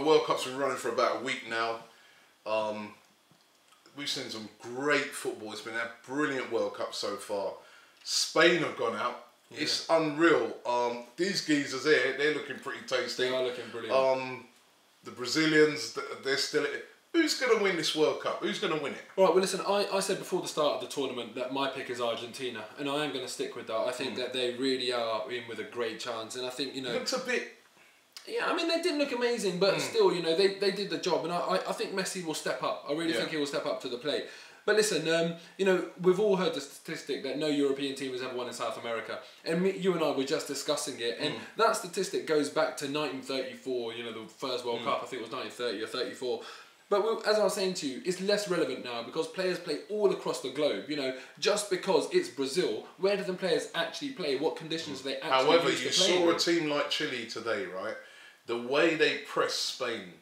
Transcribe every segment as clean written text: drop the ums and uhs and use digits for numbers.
World Cup's been running for about a week now. We've seen some great football. It's been a brilliant World Cup so far. Spain have gone out. Yeah. It's unreal. These geezers here, they're looking pretty tasty. They are looking brilliant. The Brazilians, they're still... Who's going to win this World Cup? Who's going to win it? All right, well, listen, I said before the start of the tournament that my pick is Argentina, and I am going to stick with that. I think that they really are in with a great chance, and I think, you know... It looks a bit... Yeah, I mean, they didn't look amazing, but still, you know, they did the job, and I think Messi will step up. I really think he will step up to the plate. But listen, you know, we've all heard the statistic that no European team has ever won in South America. And you and I were just discussing it. And that statistic goes back to 1934, you know, the first World Cup. I think it was 1930 or 34. But as I was saying to you, it's less relevant now because players play all across the globe. You know, just because it's Brazil, where do the players actually play? What conditions do they actually However, use to you play saw in? a team like Chile today, right? The way they press Spain,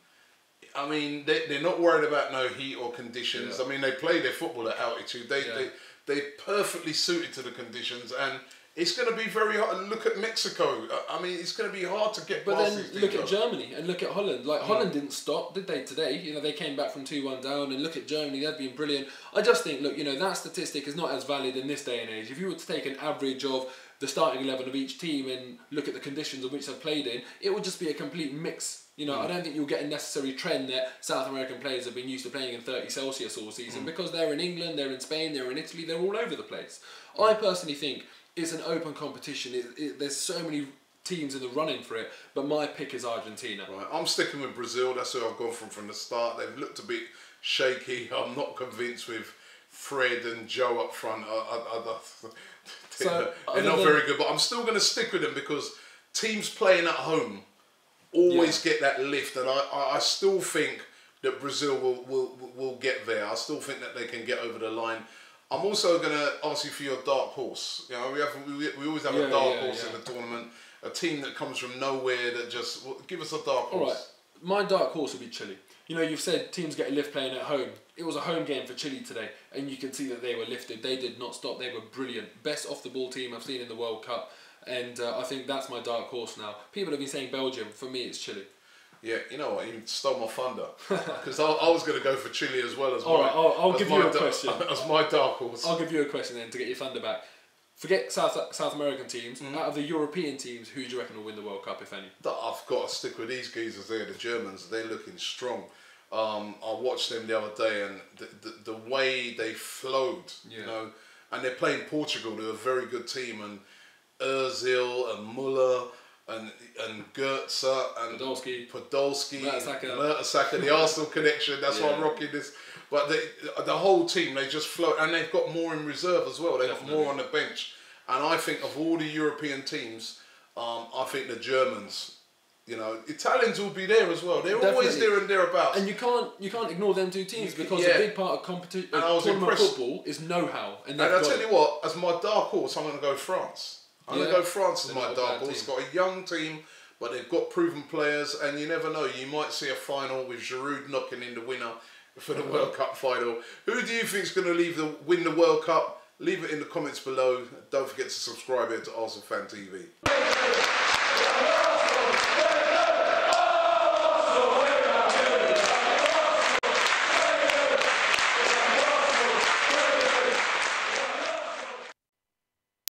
I mean, they're not worried about no heat or conditions. I mean, they play their football at altitude. They're perfectly suited to the conditions, and it's going to be very hard. Look at Mexico. I mean, it's going to be hard to get past But then these look teams. at Germany and look at Holland. Like, Holland didn't stop, did they, today? You know, they came back from 2-1 down, and look at Germany, they've been brilliant. I just think, look, you know, that statistic is not as valid in this day and age. If you were to take an average of the starting 11 of each team and look at the conditions in which they've played in, it would just be a complete mix. You know, I don't think you'll get a necessary trend that South American players have been used to playing in 30 Celsius all season because they're in England, they're in Spain, they're in Italy, they're all over the place. I personally think it's an open competition. There's so many teams in the running for it, but my pick is Argentina. Right, I'm sticking with Brazil. That's who I've gone from the start. They've looked a bit shaky. I'm not convinced with Fred and Joe up front. They're not very good, but I'm still going to stick with them because teams playing at home always get that lift, and I still think that Brazil will get there. I still think that they can get over the line. I'm also going to ask you for your dark horse. You know, we always have a dark horse in the tournament, a team that comes from nowhere that just give us a dark horse. All right, my dark horse would be Chile. You know, you've said teams get a lift playing at home. It was a home game for Chile today, and you can see that they were lifted. They did not stop. They were brilliant. Best off the ball team I've seen in the World Cup. And I think that's my dark horse now. People have been saying Belgium. For me, it's Chile. Yeah, you know what? You stole my thunder. Because I was going to go for Chile as well as I'll give you a question. As my dark horse. I'll give you a question then to get your thunder back. Forget South American teams. Out of the European teams, who do you reckon will win the World Cup, if any? I've got to stick with these geezers there, the Germans. They're looking strong. I watched them the other day, and the way they flowed, you know, and they're playing Portugal, they're a very good team, and Ozil and Muller and Goetze and Podolski, Mertesacker, the Arsenal connection. That's why I'm rocking this. But the whole team, they just float, and they've got more in reserve as well. They've got more on the bench, and I think of all the European teams, I think the Germans. You know, Italians will be there as well. They're always there and thereabouts. And you can't ignore them two teams because a big part of competition, tournament football is know-how. And I'll tell you what, as my dark horse, I'm going to go France. I'm going to go France as my dark horse. Got a young team, but they've got proven players, and you never know. You might see a final with Giroud knocking in the winner for the World Cup final. Who do you think is going to win the World Cup? Leave it in the comments below. Don't forget to subscribe here to Arsenal Fan TV.